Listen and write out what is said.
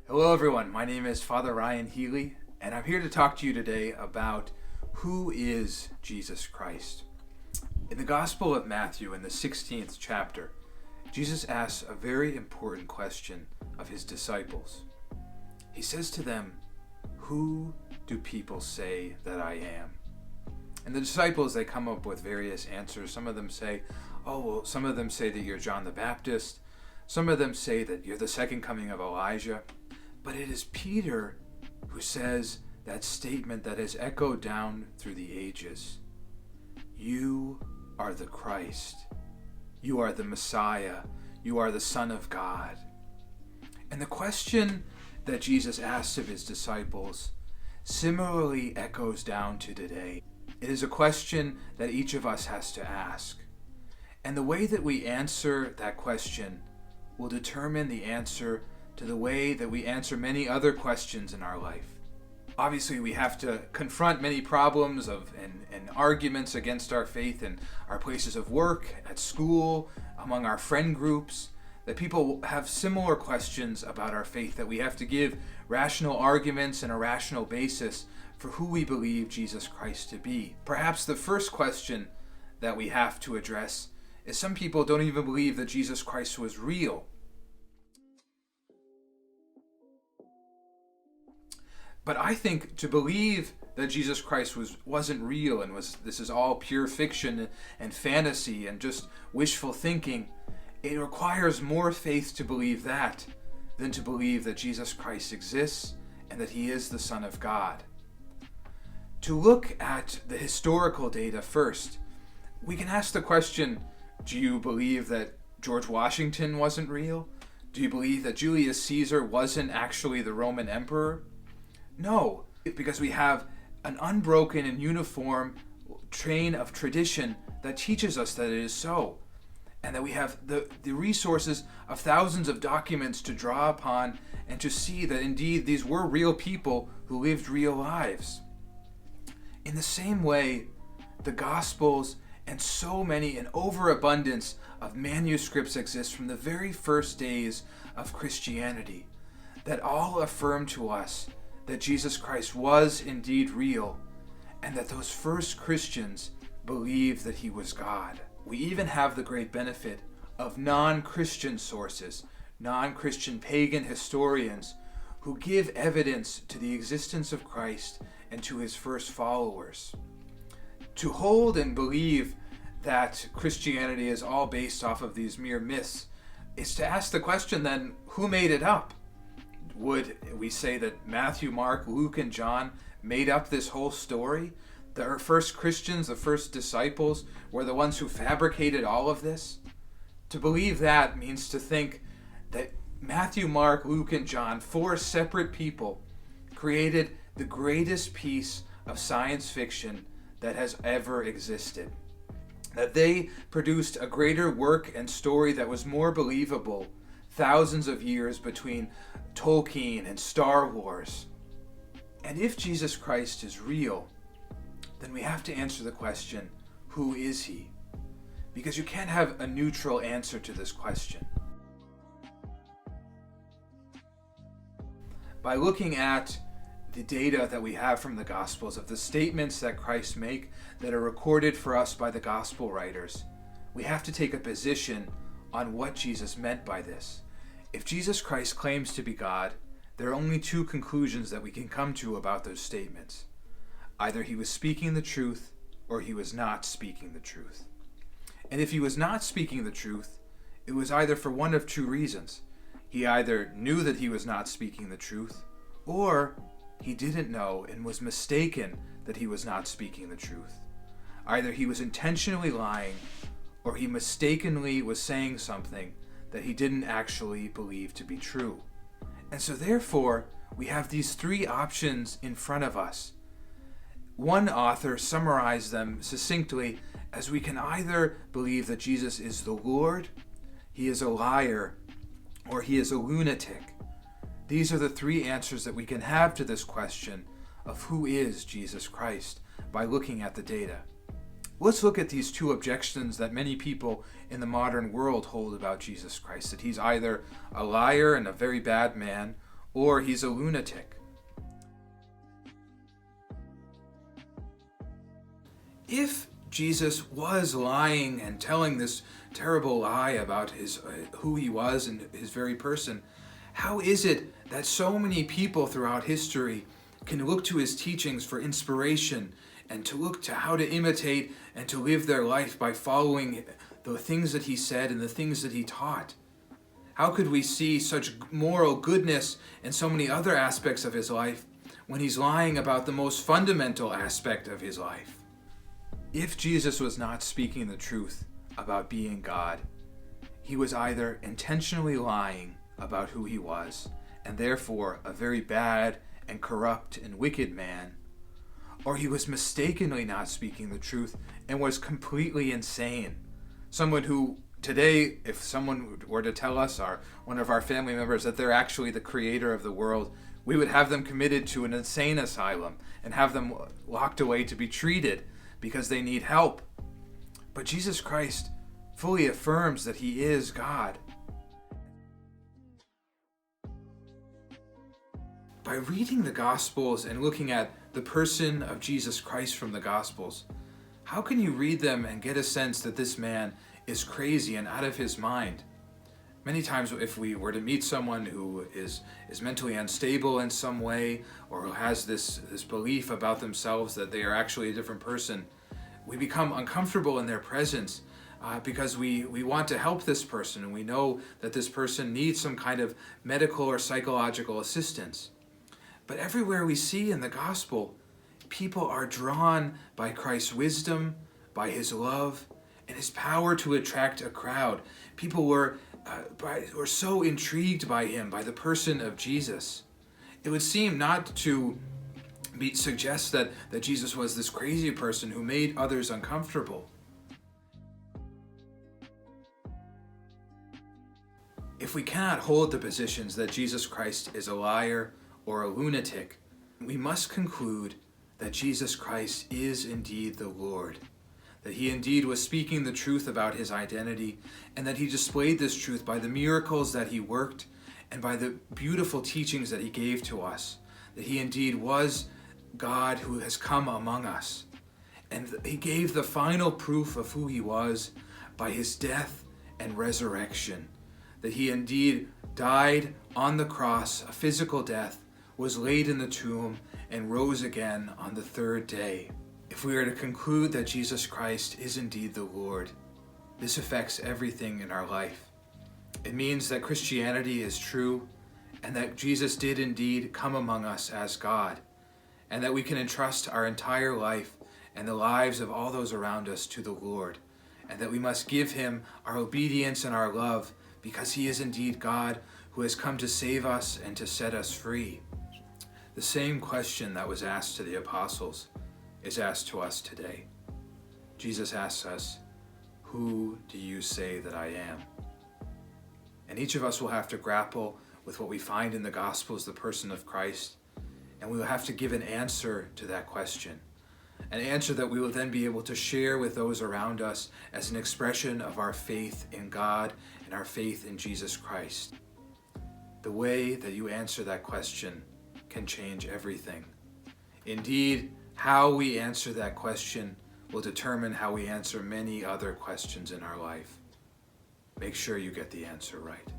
Hello, everyone. My name is Father Ryan Healy, and I'm here to talk to you today about who is Jesus Christ. In the Gospel of Matthew, in the 16th chapter, Jesus asks a very important question of his disciples. He says to them, "Who do people say that I am?" And the disciples, they come up with various answers. Some of them say, some of them say that you're John the Baptist. Some of them say that you're the second coming of Elijah. But it is Peter who says that statement that has echoed down through the ages. You are the Christ. You are the Messiah. You are the Son of God. And the question that Jesus asks of his disciples similarly echoes down to today. It is a question that each of us has to ask. And the way that we answer that question will determine the answer to the way that we answer many other questions in our life. Obviously, we have to confront many problems and arguments against our faith in our places of work, at school, among our friend groups, that people have similar questions about our faith, that we have to give rational arguments and a rational basis for who we believe Jesus Christ to be. Perhaps the first question that we have to address is some people don't even believe that Jesus Christ was real. But I think to believe that Jesus Christ wasn't real and this is all pure fiction and fantasy and just wishful thinking, it requires more faith to believe that than to believe that Jesus Christ exists and that he is the Son of God. To look at the historical data first, we can ask the question, do you believe that George Washington wasn't real? Do you believe that Julius Caesar wasn't actually the Roman emperor? No, because we have an unbroken and uniform train of tradition that teaches us that it is so, and that we have the resources of thousands of documents to draw upon and to see that indeed these were real people who lived real lives. In the same way, the Gospels and so many, an overabundance of manuscripts exist from the very first days of Christianity that all affirm to us that Jesus Christ was indeed real, and that those first Christians believed that he was God. We even have the great benefit of non-Christian sources, non-Christian pagan historians, who give evidence to the existence of Christ and to his first followers. To hold and believe that Christianity is all based off of these mere myths is to ask the question then, who made it up? Would we say that Matthew, Mark, Luke, and John made up this whole story? The first Christians, the first disciples, were the ones who fabricated all of this? To believe that means to think that Matthew, Mark, Luke, and John, four separate people, created the greatest piece of science fiction that has ever existed. That they produced a greater work and story that was more believable thousands of years between Tolkien and Star Wars. And if Jesus Christ is real, then we have to answer the question, who is he? Because you can't have a neutral answer to this question. By looking at the data that we have from the Gospels, of the statements that Christ make that are recorded for us by the Gospel writers, we have to take a position on what Jesus meant by this. If Jesus Christ claims to be God, there are only two conclusions that we can come to about those statements. Either he was speaking the truth, or he was not speaking the truth. And if he was not speaking the truth, it was either for one of two reasons. He either knew that he was not speaking the truth, or he didn't know and was mistaken that he was not speaking the truth. Either he was intentionally lying, or he mistakenly was saying something that he didn't actually believe to be true. And so therefore, we have these three options in front of us. One author summarized them succinctly as we can either believe that Jesus is the Lord, he is a liar, or he is a lunatic. These are the three answers that we can have to this question of who is Jesus Christ by looking at the data. Let's look at these two objections that many people in the modern world hold about Jesus Christ, that he's either a liar and a very bad man, or he's a lunatic. If Jesus was lying and telling this terrible lie about who he was and his very person, how is it that so many people throughout history can look to his teachings for inspiration and to look to how to imitate and to live their life by following the things that he said and the things that he taught? How could we see such moral goodness in so many other aspects of his life when he's lying about the most fundamental aspect of his life? If Jesus was not speaking the truth about being God, he was either intentionally lying about who he was, and therefore a very bad and corrupt and wicked man, or he was mistakenly not speaking the truth and was completely insane. Someone who today, if someone were to tell us, or one of our family members, that they're actually the creator of the world, we would have them committed to an insane asylum and have them locked away to be treated because they need help. But Jesus Christ fully affirms that he is God. By reading the Gospels and looking at the person of Jesus Christ from the Gospels, how can you read them and get a sense that this man is crazy and out of his mind? Many times if we were to meet someone who is mentally unstable in some way, or who has this belief about themselves that they are actually a different person, we become uncomfortable in their presence because we want to help this person, and we know that this person needs some kind of medical or psychological assistance. But everywhere we see in the gospel, people are drawn by Christ's wisdom, by his love, and his power to attract a crowd. People were so intrigued by him, by the person of Jesus. It would seem not to suggest that Jesus was this crazy person who made others uncomfortable. If we cannot hold the positions that Jesus Christ is a liar or a lunatic, we must conclude that Jesus Christ is indeed the Lord, that he indeed was speaking the truth about his identity, and that he displayed this truth by the miracles that he worked and by the beautiful teachings that he gave to us, that he indeed was God who has come among us. And he gave the final proof of who he was by his death and resurrection, that he indeed died on the cross, a physical death, was laid in the tomb, and rose again on the third day. If we are to conclude that Jesus Christ is indeed the Lord, this affects everything in our life. It means that Christianity is true, and that Jesus did indeed come among us as God, and that we can entrust our entire life and the lives of all those around us to the Lord, and that we must give him our obedience and our love because he is indeed God who has come to save us and to set us free. The same question that was asked to the apostles is asked to us today. Jesus asks us, "Who do you say that I am?" And each of us will have to grapple with what we find in the Gospels, the person of Christ, and we will have to give an answer to that question, an answer that we will then be able to share with those around us as an expression of our faith in God and our faith in Jesus Christ. The way that you answer that question can change everything. Indeed, how we answer that question will determine how we answer many other questions in our life. Make sure you get the answer right.